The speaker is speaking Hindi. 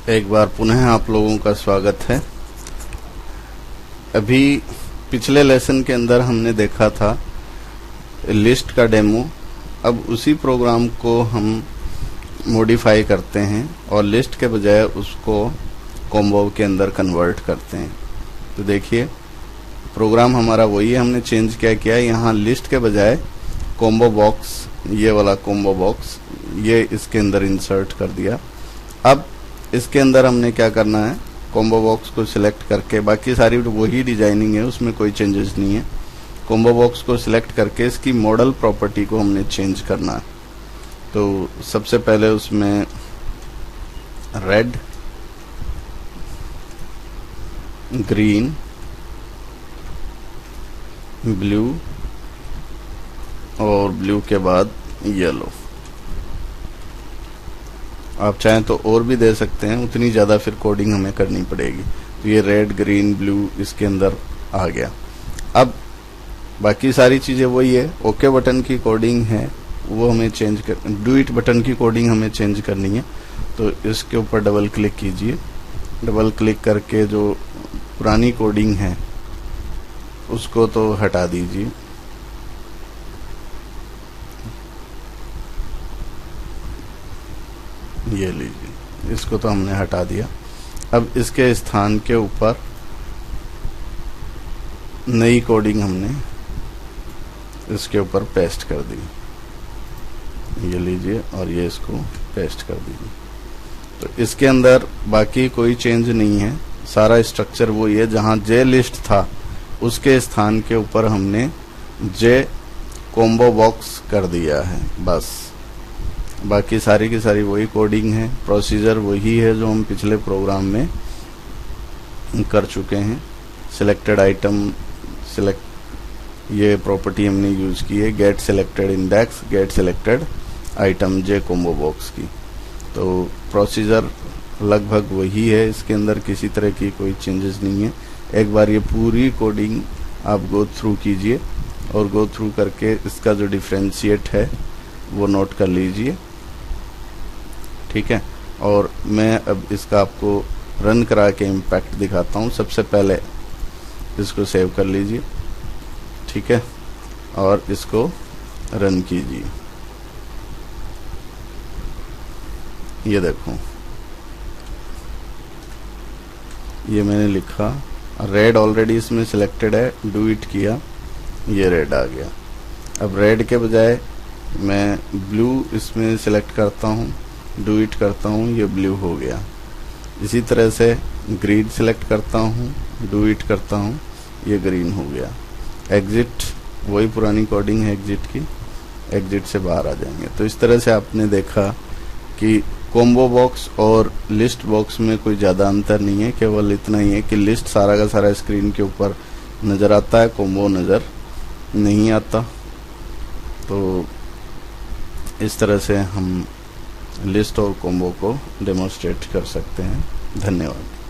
एक बार पुनः आप लोगों का स्वागत है। अभी पिछले लेसन के अंदर हमने देखा था लिस्ट का डेमो। अब उसी प्रोग्राम को हम मॉडिफाई करते हैं और लिस्ट के बजाय उसको कॉम्बो के अंदर कन्वर्ट करते हैं। तो देखिए प्रोग्राम हमारा वही है, हमने चेंज क्या किया, यहाँ लिस्ट के बजाय कॉम्बो बॉक्स, ये वाला कॉम्बो बॉक्स ये इसके अंदर इंसर्ट कर दिया। अब इसके अंदर हमने क्या करना है, कॉम्बो बॉक्स को सिलेक्ट करके, बाकी सारी वही डिजाइनिंग है, उसमें कोई चेंजेस नहीं है। कॉम्बो बॉक्स को सिलेक्ट करके इसकी मॉडल प्रॉपर्टी को हमने चेंज करना है। तो सबसे पहले उसमें रेड, ग्रीन, ब्लू और ब्लू के बाद येलो। आप चाहें तो और भी दे सकते हैं, उतनी ज़्यादा फिर कोडिंग हमें करनी पड़ेगी। तो ये रेड, ग्रीन, ब्लू इसके अंदर आ गया। अब बाकी सारी चीज़ें वही है। ओके बटन की कोडिंग है वो हमें चेंज कर, डू इट बटन की कोडिंग हमें चेंज करनी है। तो इसके ऊपर डबल क्लिक कीजिए। डबल क्लिक करके जो पुरानी कोडिंग है उसको तो हटा दीजिए। ये लीजिए, इसको तो हमने हटा दिया। अब इसके स्थान के ऊपर नई कोडिंग हमने इसके ऊपर पेस्ट कर दी। ये लीजिए और ये इसको पेस्ट कर दीजिए। तो इसके अंदर बाकी कोई चेंज नहीं है, सारा स्ट्रक्चर वही है। जहां जे लिस्ट था उसके स्थान के ऊपर हमने जे कॉम्बो बॉक्स कर दिया है, बस। बाकी सारी की सारी वही कोडिंग है, प्रोसीजर वही है जो हम पिछले प्रोग्राम में कर चुके हैं। सिलेक्टेड आइटम, सिलेक्ट ये प्रॉपर्टी हमने यूज की है, get selected index, get selected item J combo box की। तो प्रोसीजर लगभग वही है, इसके अंदर किसी तरह की कोई चेंजेस नहीं है। एक बार ये पूरी कोडिंग आप गो थ्रू कीजिए और गो थ्रू करके इसका जो डिफरेंशिएट है वो नोट कर लीजिए, ठीक है। और मैं अब इसका आपको रन करा के इम्पैक्ट दिखाता हूँ। सबसे पहले इसको सेव कर लीजिए, ठीक है, और इसको रन कीजिए। ये देखो, ये मैंने लिखा, रेड ऑलरेडी इसमें सिलेक्टेड है, डू इट किया, ये रेड आ गया। अब रेड के बजाय मैं ब्लू इसमें सिलेक्ट करता हूँ, डू इट करता हूँ, ये ब्लू हो गया। इसी तरह से ग्रीन सिलेक्ट करता हूँ, डू इट करता हूँ, ये ग्रीन हो गया। एग्जिट, वही पुरानी कोडिंग है एग्जिट की, एग्जिट से बाहर आ जाएंगे। तो इस तरह से आपने देखा कि कॉम्बो बॉक्स और लिस्ट बॉक्स में कोई ज़्यादा अंतर नहीं है, केवल इतना ही है कि लिस्ट सारा का सारा स्क्रीन के ऊपर नज़र आता है, कॉम्बो नज़र नहीं आता। तो इस तरह से हम लिस्ट और कॉम्बो को डेमोन्स्ट्रेट कर सकते हैं। धन्यवाद।